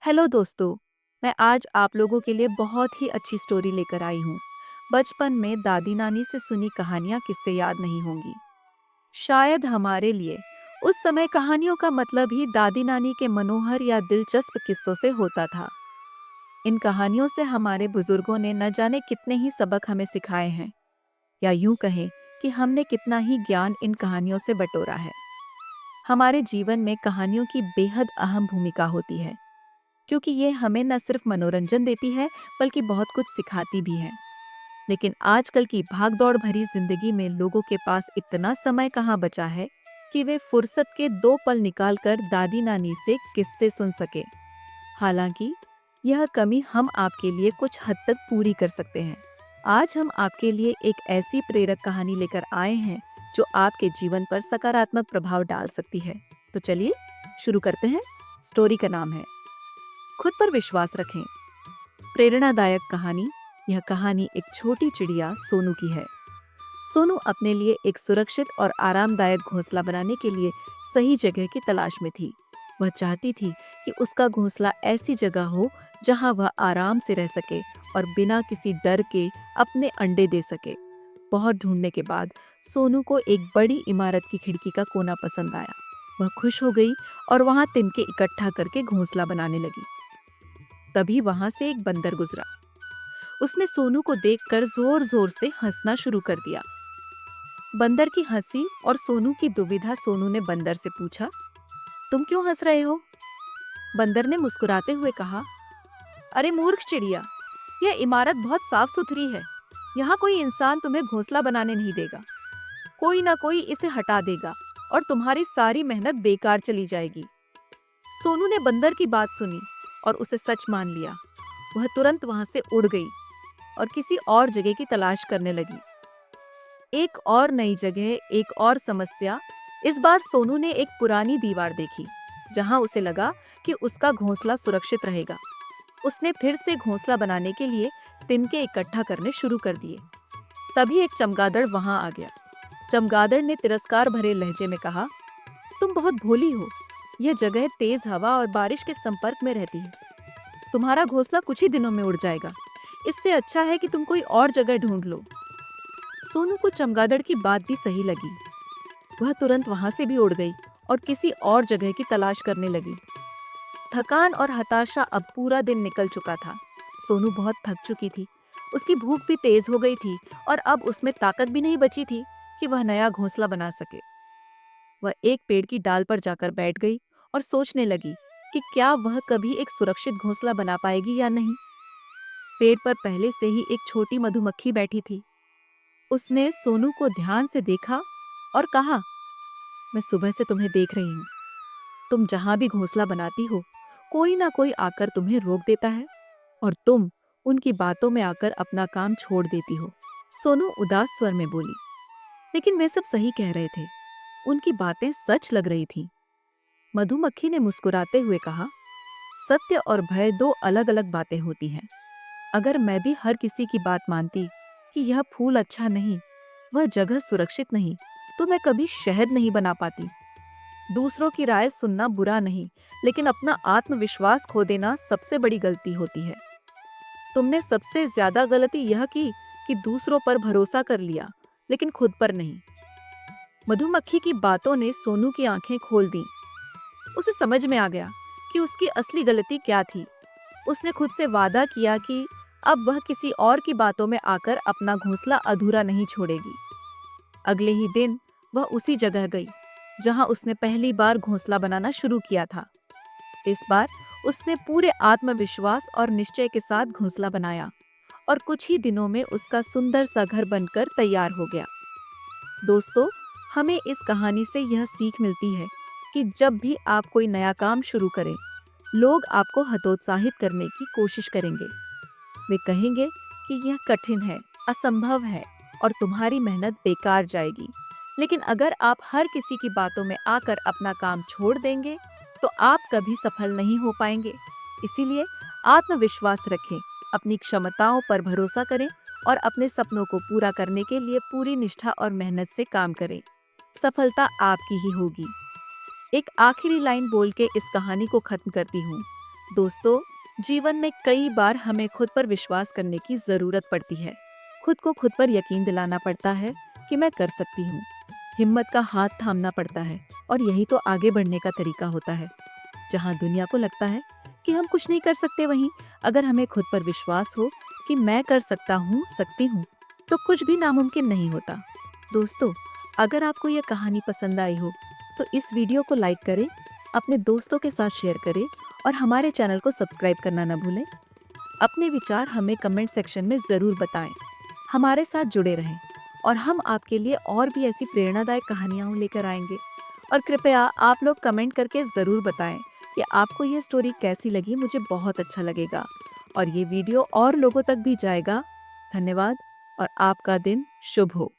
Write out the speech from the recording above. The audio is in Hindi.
हेलो दोस्तों। मैं आज आप लोगों के लिए बहुत ही अच्छी स्टोरी लेकर आई हूँ। बचपन में दादी नानी से सुनी कहानियाँ किससे याद नहीं होंगी। शायद हमारे लिए उस समय कहानियों का मतलब ही दादी नानी के मनोहर या दिलचस्प किस्सों से होता था। इन कहानियों से हमारे बुजुर्गों ने न जाने कितने ही सबक हमें सिखाए हैं, या यूं कहें कि हमने कितना ही ज्ञान इन कहानियों से बटोरा है। हमारे जीवन में कहानियों की बेहद अहम भूमिका होती है, क्योंकि ये हमें न सिर्फ मनोरंजन देती है बल्कि बहुत कुछ सिखाती भी है। लेकिन आजकल की भागदौड़ भरी जिंदगी में लोगों के पास इतना समय कहाँ बचा है कि वे फुर्सत के दो पल निकालकर दादी नानी से किस्से सुन सके। हालांकि यह कमी हम आपके लिए कुछ हद तक पूरी कर सकते हैं। आज हम आपके लिए एक ऐसी प्रेरक कहानी लेकर आए हैं जो आपके जीवन पर सकारात्मक प्रभाव डाल सकती है। तो चलिए शुरू करते हैं। स्टोरी का नाम है खुद पर विश्वास रखें। प्रेरणादायक कहानी। यह कहानी एक छोटी चिड़िया सोनू की है। सोनू अपने लिए एक सुरक्षित और आरामदायक घोंसला बनाने के लिए सही जगह की तलाश में थी। वह चाहती थी कि उसका घोंसला ऐसी जगह हो जहां वह आराम से रह सके और बिना किसी डर के अपने अंडे दे सके। बहुत ढूंढने के बाद सोनू को एक बड़ी इमारत की खिड़की का कोना पसंद आया। वह खुश हो गई और वहां तिनके इकट्ठा करके घोंसला बनाने लगी। तभी वहां से एक बंदर गुजरा। उसने सोनू को देखकर जोर जोर से हंसना शुरू कर दिया। बंदर की हंसी और सोनू की दुविधा सोनू ने बंदर से पूछा, तुम क्यों हंस रहे हो? बंदर ने मुस्कुराते हुए कहा, अरे मूर्ख चिड़िया, यह इमारत बहुत साफ सुथरी है। यहाँ कोई इंसान तुम्हें घोंसला बनाने नहीं देगा। कोई ना कोई इसे हटा देगा और तुम्हारी सारी मेहनत बेकार चली जाएगी। सोनू ने बंदर की बात सुनी और उसे सच मान लिया। वह तुरंत वहां से उड़ गई और किसी और जगह की तलाश करने लगी। एक और नई जगह, एक और समस्या। इस बार सोनू ने एक पुरानी दीवार देखी जहां उसे लगा कि उसका घोंसला सुरक्षित रहेगा। उसने फिर से घोंसला बनाने के लिए तिनके इकट्ठा करने शुरू कर दिए। तभी एक चमगादड़ वहां आ गया। चमगादड़ ने तिरस्कार भरे लहजे में कहा, तुम बहुत भोली हो। यह जगह तेज हवा और बारिश के संपर्क में रहती है। तुम्हारा घोंसला कुछ ही दिनों में उड़ जाएगा। इससे अच्छा है कि तुम कोई और जगह ढूंढ लो। सोनू को चमगादड़ की बात भी सही लगी। वह तुरंत वहां से भी उड़ गई और किसी और जगह की तलाश करने लगी। थकान और हताशा अब पूरा दिन निकल चुका था। सोनू बहुत थक चुकी थी। उसकी भूख भी तेज हो गई थी और अब उसमें ताकत भी नहीं बची थी कि वह नया घोंसला बना सके। वह एक पेड़ की डाल पर जाकर बैठ गई और सोचने लगी कि क्या वह कभी एक सुरक्षित घोंसला बना पाएगी या नहीं। पेड़ पर पहले से ही एक छोटी मधुमक्खी बैठी थी। उसने सोनू को ध्यान से देखा और कहा, मैं सुबह से तुम्हें देख रही हूँ। तुम जहां भी घोंसला बनाती हो, कोई ना कोई आकर तुम्हें रोक देता है और तुम उनकी बातों में आकर अपना काम छोड़ देती हो। सोनू उदास स्वर में बोली, लेकिन वे सब सही कह रहे थे। उनकी बातें सच लग रही थीं। मधुमक्खी ने मुस्कुराते हुए कहा, सत्य और भय दो अलग अलग बातें होती हैं। अगर मैं भी हर किसी की बात मानती कि यह फूल अच्छा नहीं, वह जगह सुरक्षित नहीं, तो मैं कभी शहद नहीं बना पाती। दूसरों की राय सुनना बुरा नहीं, लेकिन अपना आत्मविश्वास खो देना सबसे बड़ी गलती होती है। तुमने सबसे ज्यादा गलती यह की कि दूसरों पर भरोसा कर लिया, लेकिन खुद पर नहीं। मधुमक्खी की बातों ने सोनू की आंखें खोल दी। उसे समझ में आ गया कि उसकी असली गलती क्या थी। उसने खुद से वादा किया कि अब वह किसी और की बातों में आकर अपना घोंसला अधूरा नहीं छोड़ेगी। अगले ही दिन वह उसी जगह गई जहां उसने पहली बार घोंसला बनाना शुरू किया था। इस बार उसने पूरे आत्मविश्वास और निश्चय के साथ घोंसला बनाया और कुछ ही दिनों में उसका सुंदर सा घर बनकर तैयार हो गया। दोस्तों, हमें इस कहानी से यह सीख मिलती है कि जब भी आप कोई नया काम शुरू करें, लोग आपको हतोत्साहित करने की कोशिश करेंगे। वे कहेंगे कि यह कठिन है, असंभव है और तुम्हारी मेहनत बेकार जाएगी। लेकिन अगर आप हर किसी की बातों में आकर अपना काम छोड़ देंगे, तो आप कभी सफल नहीं हो पाएंगे। इसीलिए आत्मविश्वास रखें, अपनी क्षमताओं पर भरोसा करें और अपने सपनों को पूरा करने के लिए पूरी निष्ठा और मेहनत से काम करें। सफलता आपकी ही होगी। एक आखिरी लाइन बोल के इस कहानी को खत्म करती हूँ। दोस्तों, जीवन में कई बार हमें खुद पर विश्वास करने की जरूरत पड़ती है। खुद को खुद पर यकीन दिलाना पड़ता है कि मैं कर सकती हूँ। हिम्मत का हाथ थामना पड़ता है और यही तो आगे बढ़ने का तरीका होता है। जहाँ दुनिया को लगता है कि हम कुछ नहीं कर सकते, वहीं अगर हमें खुद पर विश्वास हो कि मैं कर सकता हूँ, सकती हूँ, तो कुछ भी नामुमकिन नहीं होता। दोस्तों, अगर आपको यह कहानी पसंद आई हो तो इस वीडियो को लाइक करें, अपने दोस्तों के साथ शेयर करें और हमारे चैनल को सब्सक्राइब करना न भूलें। अपने विचार हमें कमेंट सेक्शन में ज़रूर बताएं। हमारे साथ जुड़े रहें और हम आपके लिए और भी ऐसी प्रेरणादायक कहानियाँ लेकर आएंगे। और कृपया आप लोग कमेंट करके ज़रूर बताएं कि आपको ये स्टोरी कैसी लगी। मुझे बहुत अच्छा लगेगा और ये वीडियो और लोगों तक भी जाएगा। धन्यवाद और आपका दिन शुभ हो।